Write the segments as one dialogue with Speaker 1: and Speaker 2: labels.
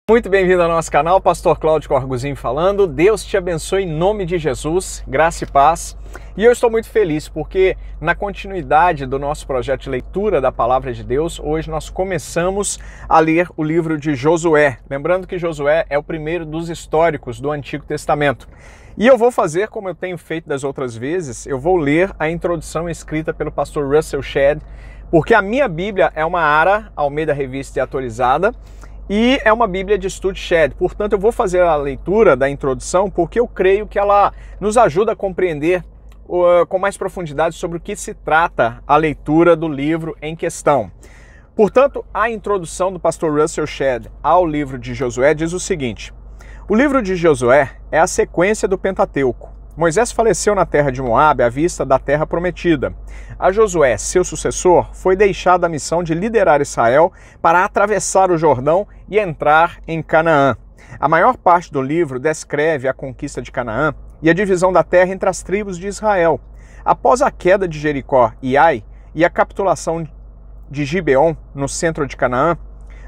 Speaker 1: Muito bem-vindo ao nosso canal, Pastor Cláudio Corguzinho falando. Deus te abençoe em nome de Jesus, graça e paz. E eu estou muito feliz porque na continuidade do nosso projeto de leitura da Palavra de Deus, hoje nós começamos a ler o livro de Josué. Lembrando que Josué é o primeiro dos históricos do Antigo Testamento. E eu vou fazer como eu tenho feito das outras vezes, eu vou ler a introdução escrita pelo pastor Russell Shedd, porque a minha Bíblia é uma ARA, Almeida Revista e Atualizada, e é uma Bíblia de estudo Shedd. Portanto, eu vou fazer a leitura da introdução porque eu creio que ela nos ajuda a compreender com mais profundidade sobre o que se trata a leitura do livro em questão. Portanto, a introdução do pastor Russell Shedd ao livro de Josué diz o seguinte: o livro de Josué é a sequência do Pentateuco. Moisés faleceu na terra de Moabe à vista da terra prometida. A Josué, seu sucessor, foi deixada a missão de liderar Israel para atravessar o Jordão e entrar em Canaã. A maior parte do livro descreve a conquista de Canaã e a divisão da terra entre as tribos de Israel. Após a queda de Jericó e Ai e a capitulação de Gibeon, no centro de Canaã,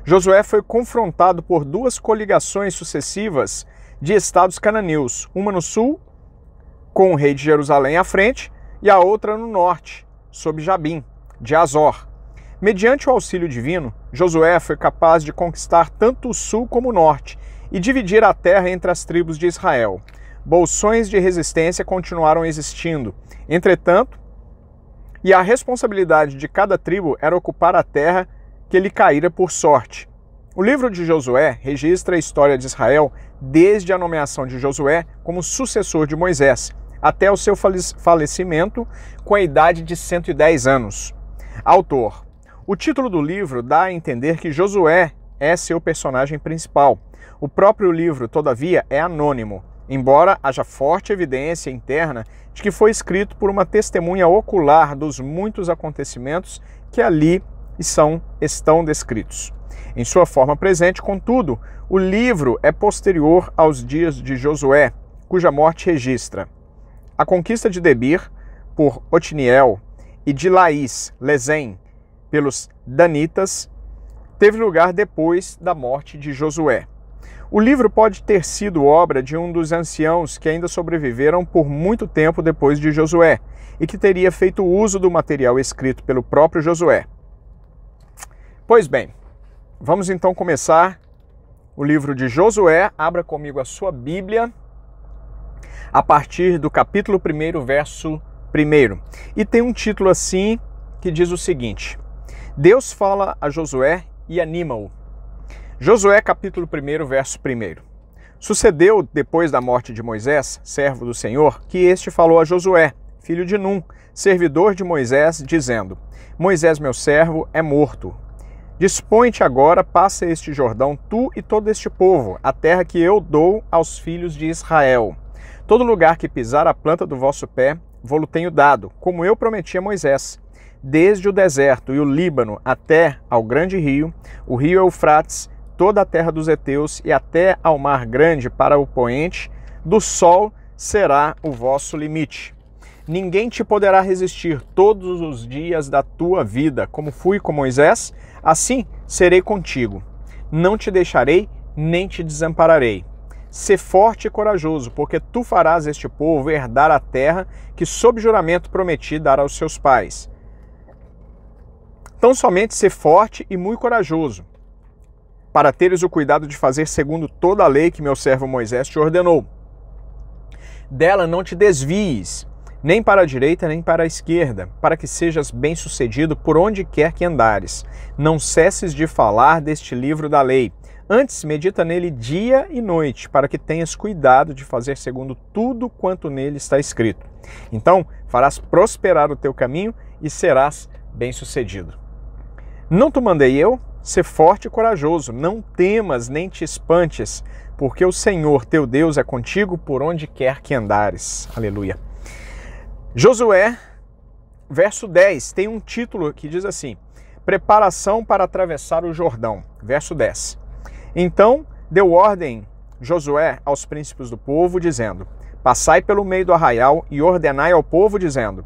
Speaker 1: Josué foi confrontado por duas coligações sucessivas de estados cananeus, uma no sul, com o rei de Jerusalém à frente, e a outra no norte, sob Jabim, de Azor. Mediante o auxílio divino, Josué foi capaz de conquistar tanto o sul como o norte e dividir a terra entre as tribos de Israel. Bolsões de resistência continuaram existindo, entretanto, e a responsabilidade de cada tribo era ocupar a terra que lhe caíra por sorte. O livro de Josué registra a história de Israel desde a nomeação de Josué como sucessor de Moisés, até o seu falecimento com a idade de 110 anos. Autor: o título do livro dá a entender que Josué é seu personagem principal. O próprio livro, todavia, é anônimo, embora haja forte evidência interna de que foi escrito por uma testemunha ocular dos muitos acontecimentos que ali estão descritos. Em sua forma presente, contudo, o livro é posterior aos dias de Josué, cuja morte registra a conquista de Debir por Otniel e de Laís, Lezem, pelos Danitas, teve lugar depois da morte de Josué. O livro pode ter sido obra de um dos anciãos que ainda sobreviveram por muito tempo depois de Josué e que teria feito uso do material escrito pelo próprio Josué. Pois bem, vamos então começar o livro de Josué. Abra comigo a sua Bíblia a partir do capítulo 1, verso 1. E tem um título assim que diz o seguinte: Deus fala a Josué e anima-o. Josué capítulo 1, verso 1. Sucedeu, depois da morte de Moisés, servo do Senhor, que este falou a Josué, filho de Num, servidor de Moisés, dizendo: Moisés, meu servo, é morto. Dispõe-te agora, passa este Jordão, tu e todo este povo, a terra que eu dou aos filhos de Israel. Todo lugar que pisar a planta do vosso pé, vou-lo tenho dado, como eu prometi a Moisés. Desde o deserto e o Líbano até ao grande rio, o rio Eufrates, toda a terra dos heteus e até ao mar grande para o poente do sol será o vosso limite. Ninguém te poderá resistir todos os dias da tua vida, como fui com Moisés, assim serei contigo. Não te deixarei, nem te desampararei. Sê forte e corajoso, porque tu farás este povo herdar a terra que sob juramento prometi dar aos seus pais. Tão somente sê forte e muito corajoso, para teres o cuidado de fazer segundo toda a lei que meu servo Moisés te ordenou. Dela não te desvies, nem para a direita nem para a esquerda, para que sejas bem-sucedido por onde quer que andares. Não cesses de falar deste livro da lei. Antes, medita nele dia e noite, para que tenhas cuidado de fazer segundo tudo quanto nele está escrito. Então, farás prosperar o teu caminho e serás bem-sucedido. Não te mandei eu? Sê forte e corajoso, não temas nem te espantes, porque o Senhor teu Deus é contigo por onde quer que andares. Aleluia. Josué, verso 10, tem um título que diz assim: Preparação para atravessar o Jordão. Verso 10. Então deu ordem Josué aos príncipes do povo, dizendo: Passai pelo meio do arraial e ordenai ao povo, dizendo: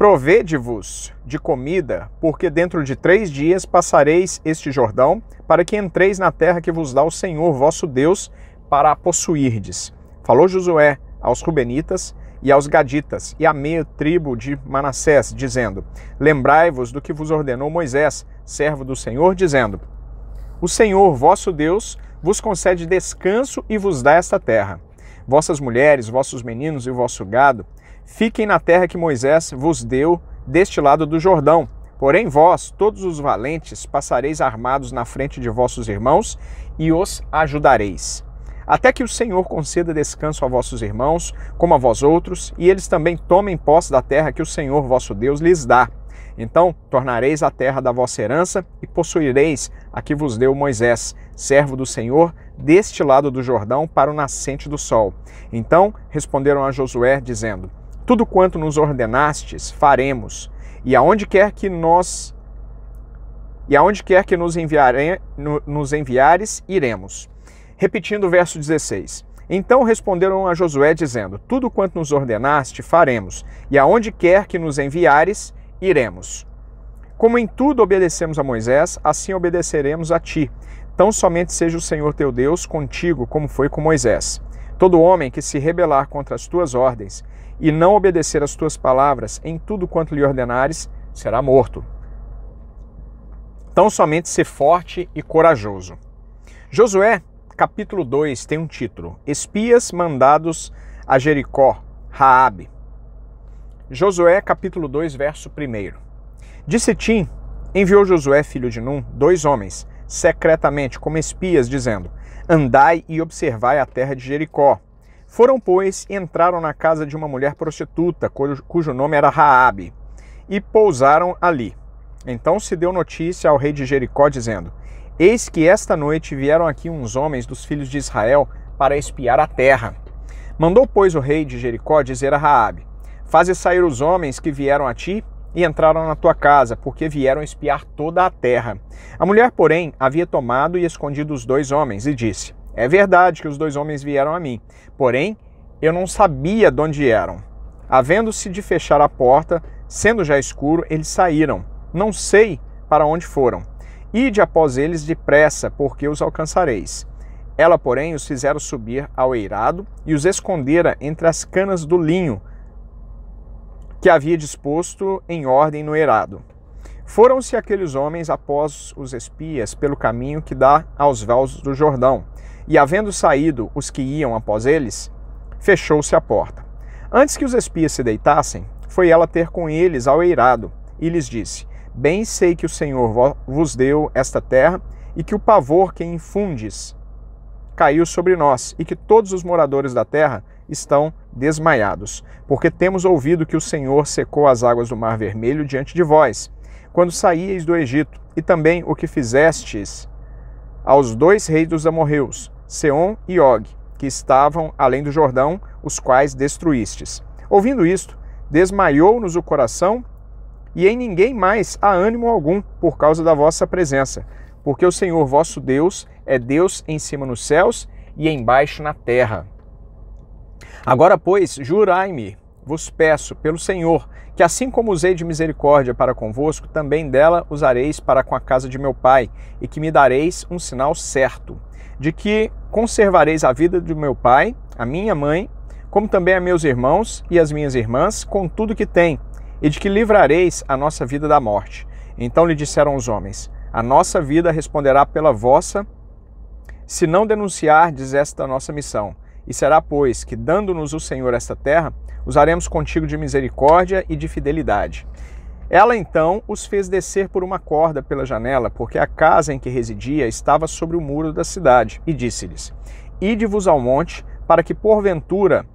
Speaker 1: Provede-vos de comida, porque dentro de 3 dias passareis este Jordão, para que entreis na terra que vos dá o Senhor vosso Deus, para a possuirdes. Falou Josué aos Rubenitas e aos Gaditas, e à meia tribo de Manassés, dizendo: Lembrai-vos do que vos ordenou Moisés, servo do Senhor, dizendo: O Senhor, vosso Deus, vos concede descanso e vos dá esta terra. Vossas mulheres, vossos meninos e vosso gado, fiquem na terra que Moisés vos deu deste lado do Jordão. Porém vós, todos os valentes, passareis armados na frente de vossos irmãos e os ajudareis. Até que o Senhor conceda descanso a vossos irmãos, como a vós outros, e eles também tomem posse da terra que o Senhor vosso Deus lhes dá. Então tornareis a terra da vossa herança e possuireis a que vos deu Moisés, servo do Senhor, deste lado do Jordão para o nascente do sol. Então responderam a Josué, dizendo: Tudo quanto nos ordenastes, faremos, e aonde quer que nos enviares, iremos. Repetindo o verso 16. Então responderam a Josué, dizendo: Tudo quanto nos ordenaste, faremos, e aonde quer que nos enviares, iremos. Como em tudo obedecemos a Moisés, assim obedeceremos a ti. Tão somente seja o Senhor teu Deus contigo, como foi com Moisés. Todo homem que se rebelar contra as tuas ordens e não obedecer às tuas palavras em tudo quanto lhe ordenares, será morto. Tão somente ser forte e corajoso. Josué, capítulo 2, tem um título: Espias mandados a Jericó, Raabe. Josué, capítulo 2, verso 1. De Sitim, enviou Josué, filho de Num, 2 homens, secretamente, como espias, dizendo: Andai e observai a terra de Jericó. Foram, pois, e entraram na casa de uma mulher prostituta, cujo nome era Raabe, e pousaram ali. Então se deu notícia ao rei de Jericó, dizendo: Eis que esta noite vieram aqui uns homens dos filhos de Israel para espiar a terra. Mandou, pois, o rei de Jericó dizer a Raabe: Faze sair os homens que vieram a ti e entraram na tua casa, porque vieram espiar toda a terra. A mulher, porém, havia tomado e escondido os 2 homens, e disse: É verdade que os 2 homens vieram a mim, porém eu não sabia de onde eram. Havendo-se de fechar a porta, sendo já escuro, eles saíram. Não sei para onde foram. Ide após eles depressa, porque os alcançareis. Ela, porém, os fizera subir ao eirado e os escondera entre as canas do linho que havia disposto em ordem no eirado. Foram-se aqueles homens após os espias pelo caminho que dá aos vales do Jordão, e havendo saído os que iam após eles, fechou-se a porta. Antes que os espias se deitassem, foi ela ter com eles ao eirado, e lhes disse: Bem sei que o Senhor vos deu esta terra, e que o pavor que infundes caiu sobre nós, e que todos os moradores da terra estão desmaiados, porque temos ouvido que o Senhor secou as águas do Mar Vermelho diante de vós, quando saíeis do Egito, e também o que fizestes aos 2 reis dos amorreus, Seom e Og, que estavam além do Jordão, os quais destruístes. Ouvindo isto, desmaiou-nos o coração, e em ninguém mais há ânimo algum por causa da vossa presença, porque o Senhor vosso Deus é Deus em cima nos céus e embaixo na terra. Agora, pois, jurai-me, vos peço, pelo Senhor, que assim como usei de misericórdia para convosco, também dela usareis para com a casa de meu pai, e que me dareis um sinal certo, de que conservareis a vida do meu pai, a minha mãe, como também a meus irmãos e as minhas irmãs, com tudo que tem, e de que livrareis a nossa vida da morte. Então lhe disseram os homens: A nossa vida responderá pela vossa, se não denunciardes esta nossa missão. E será, pois, que, dando-nos o Senhor esta terra, usaremos contigo de misericórdia e de fidelidade. Ela, então, os fez descer por uma corda pela janela, porque a casa em que residia estava sobre o muro da cidade, e disse-lhes: Ide-vos ao monte, para que, porventura,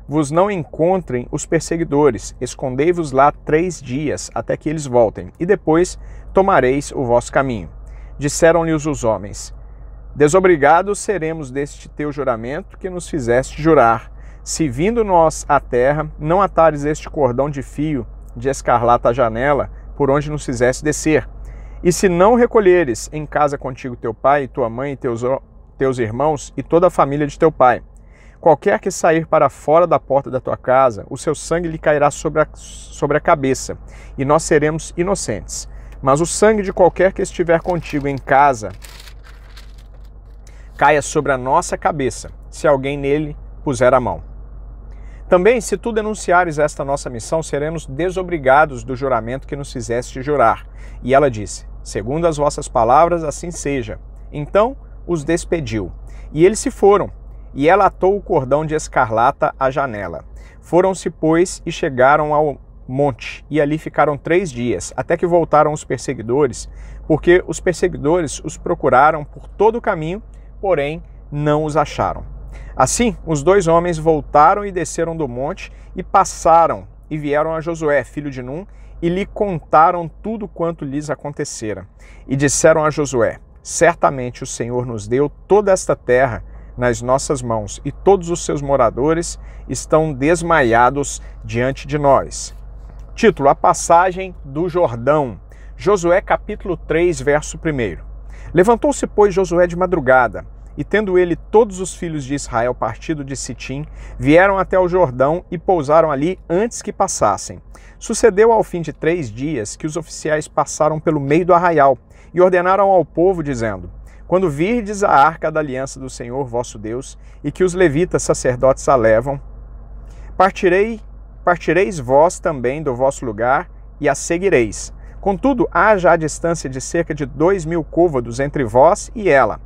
Speaker 1: vos não encontrem os perseguidores. Escondei-vos lá 3 dias, até que eles voltem, e depois tomareis o vosso caminho. Disseram-lhes os homens: Desobrigados seremos deste teu juramento que nos fizeste jurar, se vindo nós à terra, não atares este cordão de fio de escarlata à janela, por onde nos fizeste descer. E se não recolheres em casa contigo teu pai, tua mãe, teus irmãos e toda a família de teu pai. Qualquer que sair para fora da porta da tua casa, o seu sangue lhe cairá sobre a cabeça, e nós seremos inocentes. Mas o sangue de qualquer que estiver contigo em casa caia sobre a nossa cabeça, se alguém nele puser a mão. Também, se tu denunciares esta nossa missão, seremos desobrigados do juramento que nos fizeste jurar. E ela disse: segundo as vossas palavras, assim seja. Então os despediu. E eles se foram. E ela atou o cordão de escarlata à janela. Foram-se, pois, e chegaram ao monte, e ali ficaram 3 dias, até que voltaram os perseguidores, porque os perseguidores os procuraram por todo o caminho, porém não os acharam. Assim, os 2 homens voltaram e desceram do monte, e passaram, e vieram a Josué, filho de Num, e lhe contaram tudo quanto lhes acontecera. E disseram a Josué: certamente o Senhor nos deu toda esta terra nas nossas mãos, e todos os seus moradores estão desmaiados diante de nós. Título: A passagem do Jordão. Josué capítulo 3, verso 1. Levantou-se, pois, Josué de madrugada, e tendo ele todos os filhos de Israel partido de Sitim, vieram até o Jordão e pousaram ali antes que passassem. Sucedeu ao fim de 3 dias que os oficiais passaram pelo meio do arraial e ordenaram ao povo, dizendo: quando virdes a arca da aliança do Senhor vosso Deus, e que os levitas sacerdotes a levam, partireis vós também do vosso lugar e a seguireis. Contudo, haja a distância de cerca de 2.000 côvados entre vós e ela.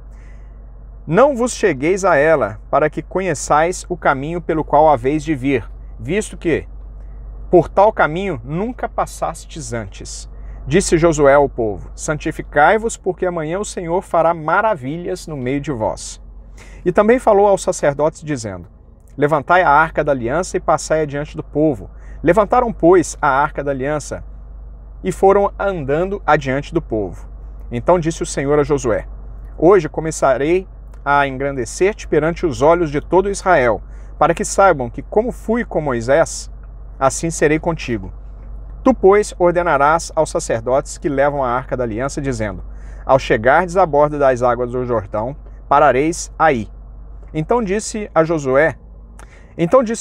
Speaker 1: Não vos chegueis a ela, para que conheçais o caminho pelo qual haveis de vir, visto que por tal caminho nunca passastes antes. Disse Josué ao povo: santificai-vos, porque amanhã o Senhor fará maravilhas no meio de vós. E também falou aos sacerdotes, dizendo: levantai a arca da aliança e passai adiante do povo. Levantaram, pois, a arca da aliança e foram andando adiante do povo. Então disse o Senhor a Josué: hoje começarei a engrandecer-te perante os olhos de todo Israel, para que saibam que, como fui com Moisés, assim serei contigo. Tu, pois, ordenarás aos sacerdotes que levam a arca da aliança, dizendo: ao chegardes à borda das águas do Jordão, parareis aí. Então disse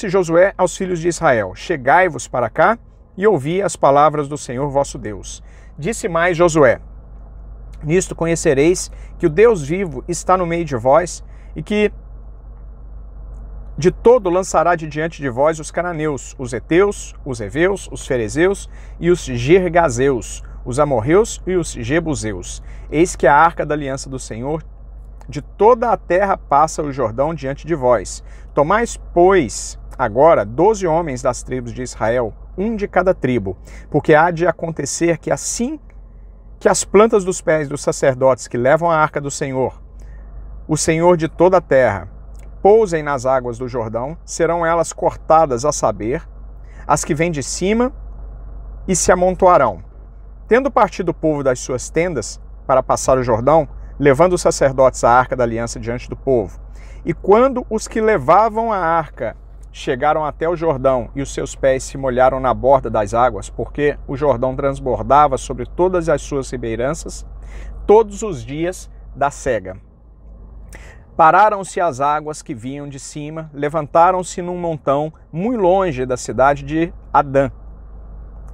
Speaker 1: Josué aos filhos de Israel: chegai-vos para cá e ouvi as palavras do Senhor vosso Deus. Disse mais Josué: nisto conhecereis que o Deus vivo está no meio de vós, e que de todo lançará de diante de vós os cananeus, os heteus, os heveus, os ferezeus e os girgazeus, os amorreus e os jebuseus. Eis que a arca da aliança do Senhor de toda a terra passa o Jordão diante de vós. Tomais, pois, agora 12 homens das tribos de Israel, um de cada tribo, porque há de acontecer que assim que as plantas dos pés dos sacerdotes que levam a arca do Senhor, o Senhor de toda a terra, pousem nas águas do Jordão, serão elas cortadas, a saber, as que vêm de cima, e se amontoarão. Tendo partido o povo das suas tendas para passar o Jordão, levando os sacerdotes a arca da aliança diante do povo. E quando os que levavam a arca chegaram até o Jordão e os seus pés se molharam na borda das águas, porque o Jordão transbordava sobre todas as suas ribeiranças, todos os dias da sega. Pararam-se as águas que vinham de cima, levantaram-se num montão muito longe da cidade de Adã,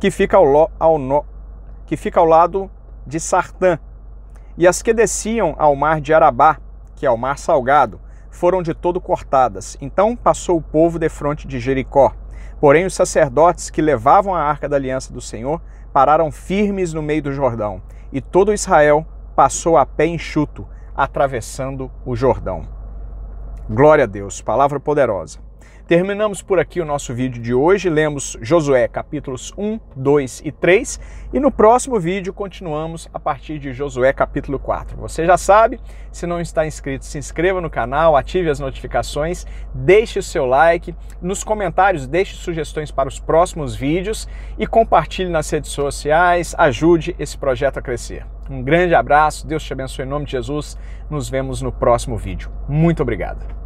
Speaker 1: que fica ao lado de Sartã, e as que desciam ao mar de Arabá, que é o mar salgado, foram de todo cortadas. Então passou o povo defronte de Jericó. Porém os sacerdotes que levavam a arca da aliança do Senhor pararam firmes no meio do Jordão, e todo Israel passou a pé enxuto, atravessando o Jordão. Glória a Deus, palavra poderosa. Terminamos por aqui o nosso vídeo de hoje. Lemos Josué capítulos 1, 2 e 3 e no próximo vídeo continuamos a partir de Josué capítulo 4. Você já sabe, se não está inscrito, se inscreva no canal, ative as notificações, deixe o seu like, nos comentários deixe sugestões para os próximos vídeos e compartilhe nas redes sociais, ajude esse projeto a crescer. Um grande abraço, Deus te abençoe em nome de Jesus, nos vemos no próximo vídeo. Muito obrigado.